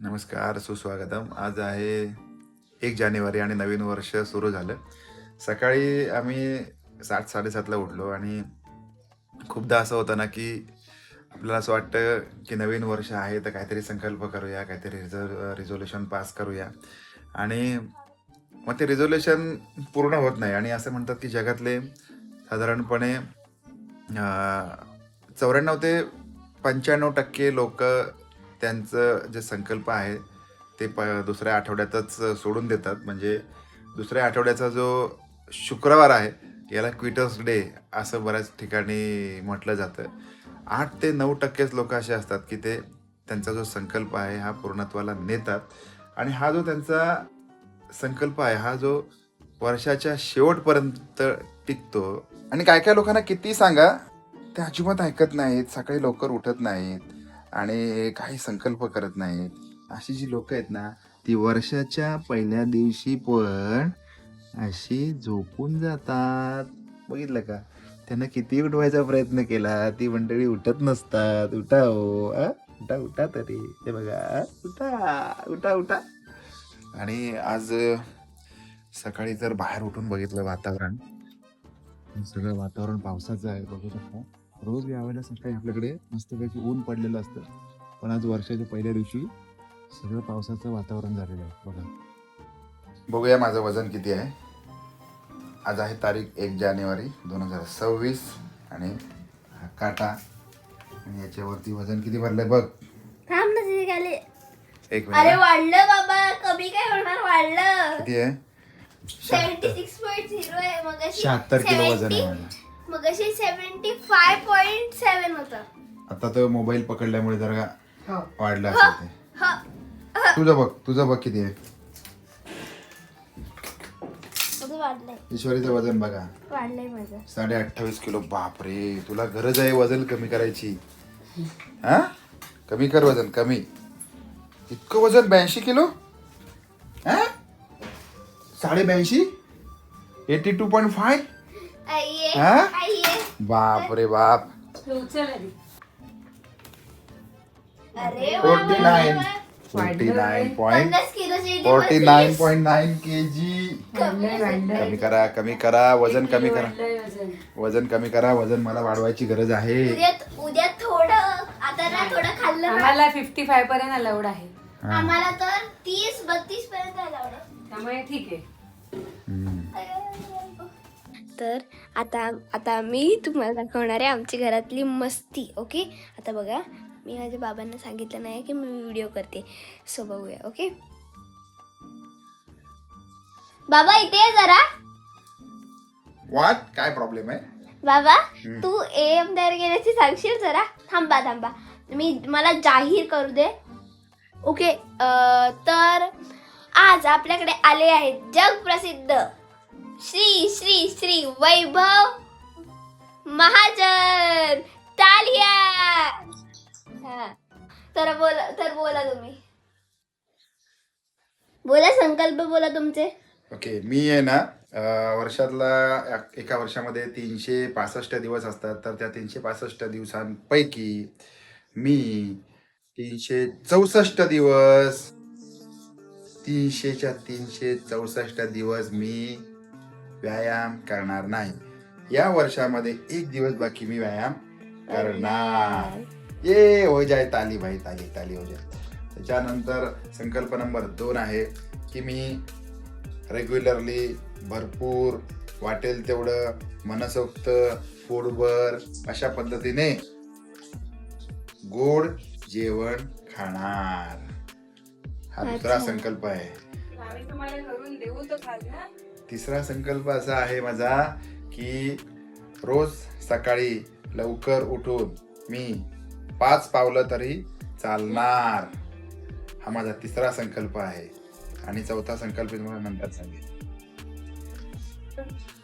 नमस्कार, सुस्वागतम. आज आहे 1 जानेवारी आणि नवीन वर्ष सुरू झालं. सकाळी आम्ही 7:00-7:30ला उठलो आणि खूपदा असं होतं ना, की आपल्याला असं वाटतं, की नवीन वर्ष आहे तर काहीतरी संकल्प करूया, काहीतरी रिझोल्यूशन पास करूया आणि मग ते रिझोल्यूशन पूर्ण होत नाही आणि असं म्हणतात, की जगातले साधारणपणे 94 ते 95% लोकं त्यांचं जे संकल्प आहे ते दुसऱ्या आठवड्यातच सोडून देतात. म्हणजे दुसऱ्या आठवड्याचा जो शुक्रवार आहे याला क्विटर्स डे असं बऱ्याच ठिकाणी म्हटलं जातं. 8 ते 9%च लोकं असे असतात की ते त्यांचा जो संकल्प आहे हा पूर्णत्वाला नेतात आणि हा जो त्यांचा संकल्प आहे हा जो वर्षाच्या शेवटपर्यंत टिकतो. आणि काय काय लोकांना किती सांगा ते अजिबात ऐकत नाहीत, सकाळी लवकर उठत नाहीत आणि काही संकल्प करत नाहीत. अशी जी लोक आहेत ना ती वर्षाच्या पहिल्या दिवशी पण अशी झोपून जातात. बघितलं का? त्यांना किती उठवायचा प्रयत्न केला ती मंडळी उठत नसतात. उठा हो, उठा उठा तरी. ते बघा, उठा उठा उठा. आणि आज सकाळी जर बाहेर उठून बघितलं वातावरण, सगळं वातावरण पावसाचं आहे. बघू शकता रोज यावेळेला सकाळी आपल्याकडे मस्तपैकी ऊन पडलेलं असतं, पण आज वर्षाच्या पहिल्या दिवशी सगळं पावसाचं वातावरण झालेलं आहे. बघा, बघूया माझं वजन किती आहे. आज आहे तारीख 1 जानेवारी 2026 आणि हा काटा आणि याच्यावरती वजन किती भरलंय बघ. थांब ना तिथे खाली. एक अरे मिनिट. वाढलं बाबा, कमी काय होणार, वाढलं. किती आहे? 76.0 आहे. मगाशी 76 किलो वजन आहे 70, माझं. मगाशी 75.7 होतं. आता तो मोबाईल पकडल्यामुळे जरा वाढला हो, असेल ते. हो. तुझं बघ किती आहे. माझं वाढलंय, ईश्वरीचं वजन बघा, वाढलंय माझं. 28.5 किलो. बापरे, तुला गरज आहे वजन कमी करायची. हा, कमी कर वजन, कमी. इतकं वजन 82 किलो. हा, 82.5, 82.5. आईये, हा? आईये. बाप रे बाप. अरे 49 50 किलोची 49.9 केजी. कमी करा, कमी करा, वजन कमी करा, वजन कमी करा. वजन मला वाढवायची गरज आहे. उद्या थोडं, आता ना थोडं खाल्लं ना. आम्हाला 55 पर्यंत अलाउड आहे, हा. आम्हाला तर 30-32 पर्यंत आलं. त्यामुळे ठीक आहे. तर आता मी तुम्हाला दाखवणार आहे आमची घरातली मस्ती. ओके, आता बघा, मी माझ्या बाबांना सांगितलं नाही की मी व्हिडिओ करते, सो बघूया. ओके बाबा, इथे ये जरा. व्हॉट? काय प्रॉब्लेम आहे? बाबा, तू एम तयार केल्याची सांगशील जरा. थांबा, मला जाहीर करू दे. ओके, तर आज आपल्याकडे आले आहेत जग प्रसिद्ध श्री श्री श्री वैभव महाजन. तालिया. हा, तर बोला तुम्ही. बोला, संकल्प बोला तुमचे. ओके, मी आहे ना वर्षातला एका वर्षामध्ये 365 दिवस असतात. तर त्या 365 दिवसांपैकी मी 364 दिवस, 300च्या 364 दिवस मी व्यायाम करणार नाही. या वर्षामध्ये 1 दिवस बाकी मी व्यायाम करणार. ये हो जाय, ताली भाई, ताली ताली हो जाय. त्याच्यानंतर संकल्प नंबर 2 आहे की मी रेग्युलरली भरपूर वाटेल तेवढं मनसोक्त पोटभर अशा पद्धतीने गोड जेवण खाणार. हा दुसरा संकल्प आहे. आम्ही तुम्हाला करून देऊ तो खाल ना. तिसरा संकल्प असा आहे माझा की रोज सकाळी लवकर उठून मी 5 पावलं तरी चालणार. हा माझा तिसरा संकल्प आहे. आणि चौथा संकल्प तुम्हाला नंतर सांगेल.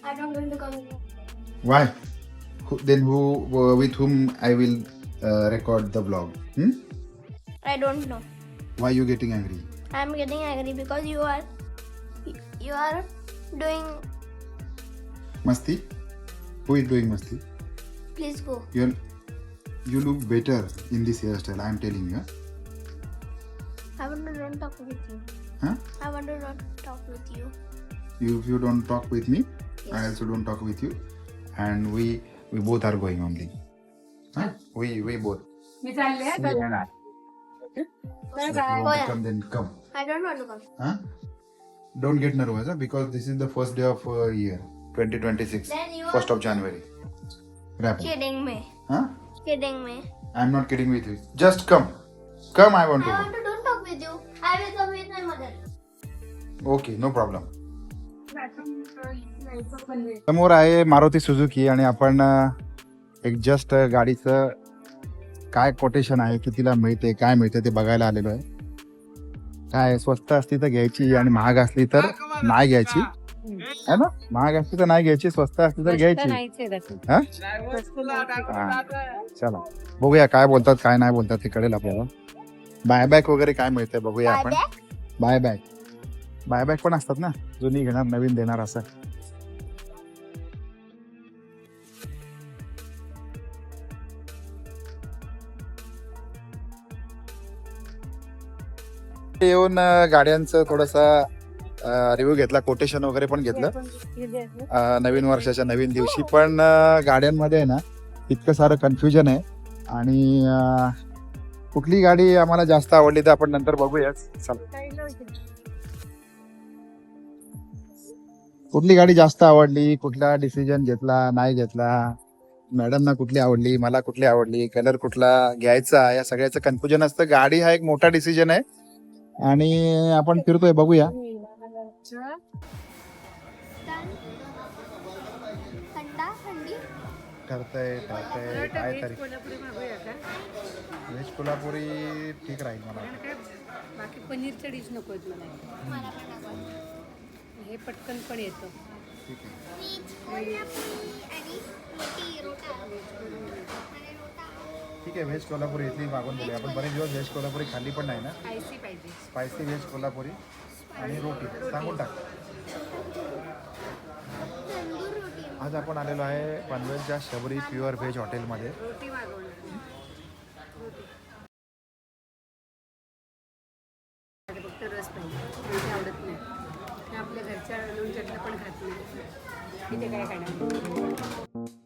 I don't want to come. Why? Then with whom I will record the vlog? I don't know. Why you getting angry? I'm getting angry because you are doing. Masti? Who is doing masti? Please go. You look better in this hairstyle. I am telling you. I want to don't talk with you. Huh? I want to not talk with you. If you don't talk with me, I also don't talk with you. And we both are going only. Huh? We both. मी चालले See आता. and I. Bye If you bye. want to come, then come. I don't want to come. Huh? Don't get nervous, huh? Because this is the first day of year 2026, Then you 1st of January. Wrap up. Kidding me. Huh? Kidding me. I'm not kidding with you. Just come. Come, I want I to want to don't talk with you. I will come with my mother. go. Okay, no problem. समोर आहे Maruti Suzuki आणि आपण एक just गाडीचं काय quotation आहे, कितीला मिळते, काय मिळते ते बघायला आलेलो आहे. काय स्वस्त असली तर घ्यायची आणि महाग असली तर नाही घ्यायची, है ना? महाग असली तर नाही घ्यायची, स्वस्त असली तर घ्यायची. हा? हा. चला बघूया काय बोलतात काय नाही बोलतात ते कळेल आपल्याला. बायबॅक वगैरे काय मिळतंय बघूया आपण. बायबॅक पण असतात ना, जुनी घेणार नवीन देणार असं. येऊन गाड्यांचं थोडंसं रिव्ह्यू घेतला, कोटेशन वगैरे पण घेतलं नवीन वर्षाच्या नवीन दिवशी. पण गाड्यांमध्ये आहे ना इतकं सारं कन्फ्युजन आहे. आणि कुठली गाडी आम्हाला जास्त आवडली तर आपण नंतर बघूयाच. चला, कुठली गाडी जास्त आवडली, कुठला डिसिजन घेतला नाही घेतला, मॅडमना कुठली आवडली, मला कुठली आवडली, कलर कुठला घ्यायचा, या सगळ्याचं कन्फ्युजन असतं. गाडी हा एक मोठा डिसिजन आहे आणि आपण फिरतोय, बघूया. थंडी ठरतंय काय तारीख. व्हेज कोल्हापुरी ठीक राहील मला. बाकी पनीरच्या डिश नको आहेत मला. मला पण नको. हे पटकन पण येतं. ठीक आहे. ठीक आहे, व्हेज कोल्हापुरी इथली मागून बोलूया आपण. बरेच दिवस व्हेज कोल्हापुरी खाल्ली पण नाही ना. स्पायसी पाहिजे. स्पायसी व्हेज कोल्हापुरी आणि रोटी सांगून टाक. आज आपण आलेलो आहे पनवेलच्या शबरी प्युअर व्हेज हॉटेलमध्ये. रोटी मागवणार. फक्त रस पाहिजे, रोटी आवडत नाही. ते आपल्या घरच्या लोणच्यातलं पण खात नाही. इथे काय खाणार.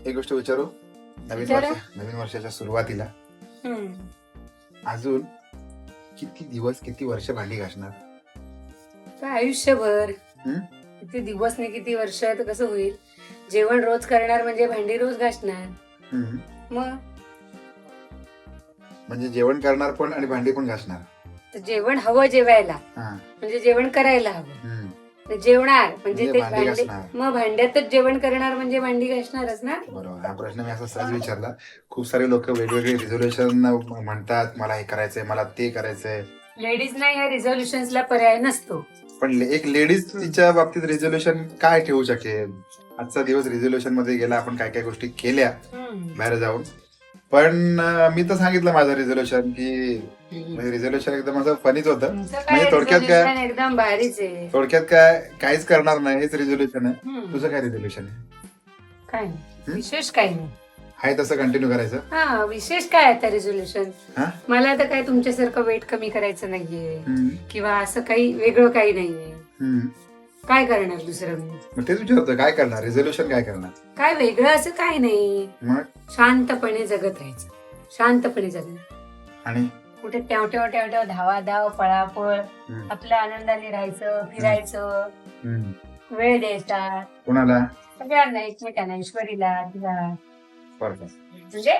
एक गोष्ट विचारू. नवीन वर्षाच्या सुरुवातीला अजून किती दिवस किती वर्ष भांडी घासणार? काय आयुष्यभर. हम्म? किती दिवस नाही किती वर्ष तर कसं होईल. जेवण रोज करणार म्हणजे भांडी रोज घासणार. हम्म. मग म्हणजे जेवण करणार पण आणि भांडी पण घासणार. तर जेवण हवं जेवायला, हा. म्हणजे जेवण करायला हवं. हम्म. जेवणार म्हणजे ते भांडी भांडे. घासणार. मग भांड्यातच जेवण करणार म्हणजे भांडी घासणारच ना. बरोबर. हा प्रश्न मी असा सहज विचारला. खूप सारे लोक वेगवेगळे रिझोल्युशन म्हणतात, मला हे करायचंय, मला ते करायचंय. लेडीजना या रिझोल्युशन्सला पर्याय नसतो. पण एक लेडीज तिच्या बाबतीत रिझोल्युशन काय ठेवू शकेल? आजचा दिवस रिझोल्युशन मध्ये गेला, आपण काय काय गोष्टी केल्या बाहेर जाऊन. पण मी तर सांगितलं माझं रिझोल्युशन की रिझोल्युशन एकदम असं फनीच होतं. म्हणजे थोडक्यात काय, एकदम भारीच आहे. थोडक्यात काय, काहीच करणार नाही हेच रिझोल्युशन आहे. तुझं काय रिझोल्युशन आहे? काय नाही, विशेष काही नाही. आहे तसं कंटिन्यू करायचं. हा, विशेष काय आता रिझोल्युशन. हा? मला तर काय तुमच्यासारखं वेट कमी करायचं नाहीये हम्म. किंवा असं काही वेगळं काही नाहीये. हम्म. काय करणार दुसरं मी. मग तेच विचारतो, काय करणार? रिझोल्युशन काय करणार? काय वेगळं असं काय नाही. मग शांतपणे जगत राहायचं. शांतपणे जगत. आणि कुठे टेव टेव टेव टेव धावा धाव पळापळ. हम्म. आपल्या आनंदाने राहायचं, फिरायचं, हम्म. वेळ द्यायचा कोणाला? सगळ्यांना, एकमेकांना, ईश्वरीला, तिला. म्हणजे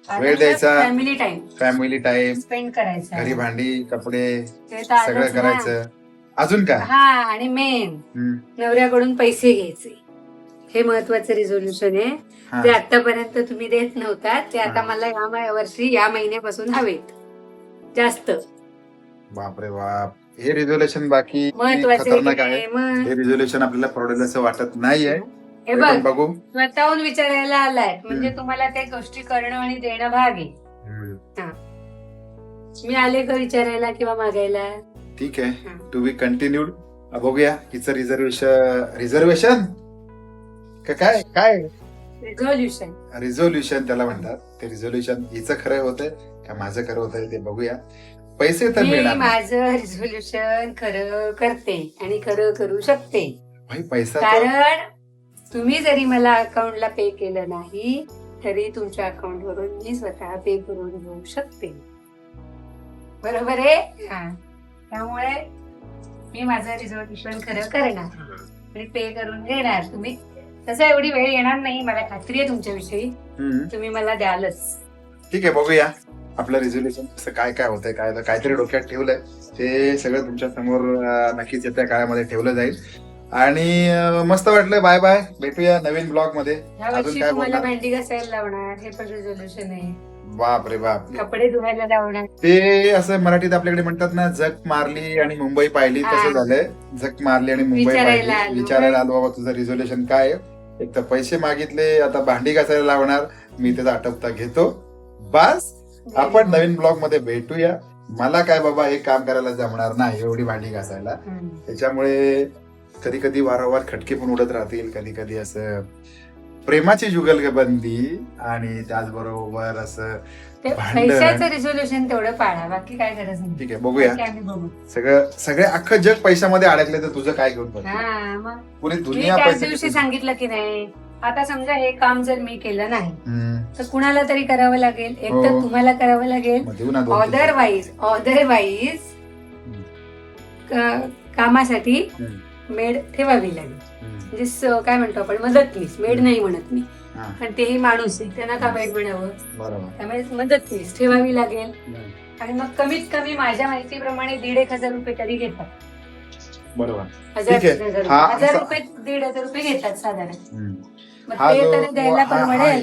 वेळ द्यायचा, family time family time spend करायचा. घरी भांडी कपडे ते तर सगळं आलंच ना. करायचं. अजून काय? हा, आणि मेन हम्म. नवऱ्याकडून पैसे घ्यायचे. हे महत्वाचं रिझोल्युशन आहे. हा. जे आतापर्यंत तुम्ही देत नव्हता ते आता हा. मला या वर्षी या महिन्यापासून हवेत जास्त. बापरे बाप, हे रिझोल्युशन बाकी महत्वाचं खतरनाक आहे. आहे. मग हे रिझोल्युशन आपल्याला परवडेल असं वाटत नाहीये. हे ते बघ पण बघू. स्वतःहून विचारायला आलाय म्हणजे तुम्हाला त्या गोष्टी करणं आणि देणं भाग आहे. हा. मी आले का विचारायला किंवा मागायला? ठीक आहे, हा. To be continued. बघूया हिचं रिझर्वेशन काय काय रिझोल्युशन. रिझोल्युशन त्याला म्हणतात. ते रिझोल्युशन हिचं खरं होतंय का माझं खरं होतंय ते बघूया. पैसे तर मी मिळणार नाही. माझं रिझोल्युशन खरं करते आणि खरं करू शकते. भाई पैसा तर- कारण तुम्ही जरी मला अकाउंटला पे केलं नाही तरी तुमच्या अकाउंट वरून मी स्वतः पे करून घेऊ शकते. बरोबर आहे. हा. त्यामुळे मी माझं रिझोल्युशन खरं करणार आणि पे करून घेणार. तुम्ही तसं एवढी वेळ येणार नाही, मला खात्री आहे तुमच्याविषयी. हम्म. तुम्ही मला द्यालच. ठीक आहे, बघूया आपलं रिझोल्युशन कसं काय काय होतंय, काय काहीतरी डोक्यात ठेवलंय ते सगळं तुमच्या समोर नक्कीच येत्या काळामध्ये ठेवलं जाईल. आणि मस्त वाटलं. बाय बाय, भेटूया नवीन ब्लॉग मध्ये. ह्या अजून वर्षी काय तुम्हाला बोलणार? भांडी घासायला लावणार, हे पण रिझोल्युशन आहे. बाप रे बाप. कपडे धुवायला लावणार. ते असं मराठीत आपल्याकडे म्हणतात ना, जग मारली आणि मुंबई पाहिली. तसं हा. झालंय. जग मारली आणि मुंबई विचारायला पाहिली. आलो. विचारायला आलो बाबा तुझं रिझोल्युशन काय आहे. एक तर पैसे मागितले, आता भांडी घासायला लावणार. मी त्याचा आटपता घेतो. बस आपण नवीन ब्लॉग मध्ये भेटूया. मला काय बाबा हे काम करायला जमणार नाही एवढी भांडी घासायला. त्याच्यामुळे कधी कधी वारंवार खटके पण उडत राहतील. कधी कधी असं प्रेमाची जुगलबंदी आणि त्याचबरोबर असं ते भांडण. पैशाचं रिझोल्युशन तेवढं पाळा, बाकी काय गरज नाही. ठीक आहे, बघूया. बाकी आम्ही बघू. सगळे अख्खं जग पैशामध्ये अडकले तर तुझं काय घेऊन बघ. हा, मग पुरी मी दुनिया त्याच पैसे दिवशी सांगितलं की नाही, आता समजा हे काम जर मी केलं नाही हम्म. तर कुणाला तरी करावं लागेल. एक तर हो. तुम्हाला करावं लागेल. मग देऊ ना 2-3. अदरवाईज कामासाठी हम्म. मेड ठेवावी लागेल. हम्म. म्हणजे काय म्हणतो आपण, मदतनीस. मेड नाही म्हणत मी, हा, पण तेही माणूस आहे, त्यांना का मेड म्हणावं. बरोबर. त्यामुळे मदतनीस ठेवावी लागेल. हम्म. आणि मग कमीत कमी माझ्या माहितीप्रमाणे 1,500 रुपये तरी घेतात. बरोबर. 1,000 ठीक आहे. 1,000 हा, रुपये. 1,000 असा- रुपये 1,500 रुपये घेतात साधारण. हम्म. मग हा ते जो तरी द्यायला हा परवडेल.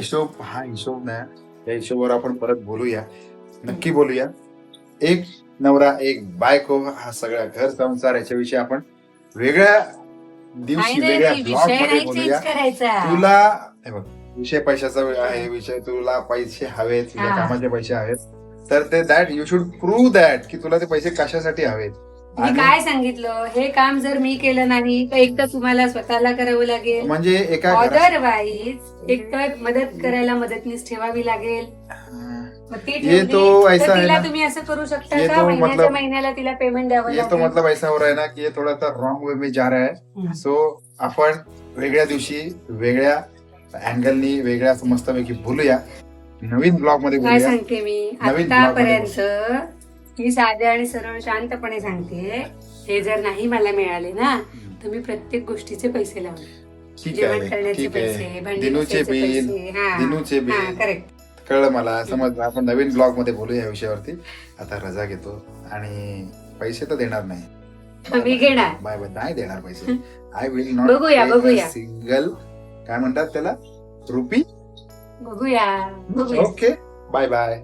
हिशोब ना, त्या हिशोबावर आपण परत बोलूया. नक्की बोलूया. एक नवरा एक बायको हा सगळा घर संसार याच्याविषयी आपण वेगळ्या दिवशी नाही, वेगळ्या नाही, ब्लॉग विषय मध्ये नाही बोलूया. चेंज करायचा. तुला हे बघ, विषय पैशाचा आहे. विषय तुला पैसे हवेत, तुझ्या हा. कामाचे पैसे हवेत, तर ते that you should prove that की तुला ते पैसे कशासाठी हवेत. मी आणि काय सांगितलं, हे काम जर मी केलं नाही तर एक तर तुम्हाला स्वतःला करावं लागेल. म्हणजे एका घरात- अदरवाईज एक तर मदत करायला मदतनीस ठेवावी लागेल. मग ती ये ठेवली तो तर ऐसा है तिला ना, तुम्ही असं करू शकता ये का, तो महिन्याच्या मतलब- महिन्याला तिला पेमेंट द्यावं ये तो लागेल. मतलब ऐसा हो रहा है ना की ये थोड़ा सा रॉंग वे में जा रहा है. हम्म. सो आपण वेगळ्या दिवशी वेगळ्या अँगलनी वेगळ्या मस्तपैकी बोलूया. नवीन ब्लॉग मध्ये काय बोलूया. सांगते मी नवीन blog मध्ये आतापर्यंत, मी साध्या आणि सरळ शांतपणे सांगते, हे जर नाही मला मिळाले ना तर मी प्रत्येक गोष्टीचे पैसे लावले. ठीक जेवण आहे, करण्याचे ठीक पैसे, आहे. भांडी दिनूचे घासायचे बिल, पैसे. हा. दिनूचे हा, बिल करेक्ट. कळलं मला. समज आपण नवीन ब्लॉग मध्ये बोलूया या विषयावरती. आता रजा घेतो आणि पैसे तर देणार नाही. मी घेणार. Bye bye. नाही देणार पैसे. आय विल नॉट बघूया. सिंगल काय म्हणतात त्याला, रुपी. बघूया. Okay, bye bye.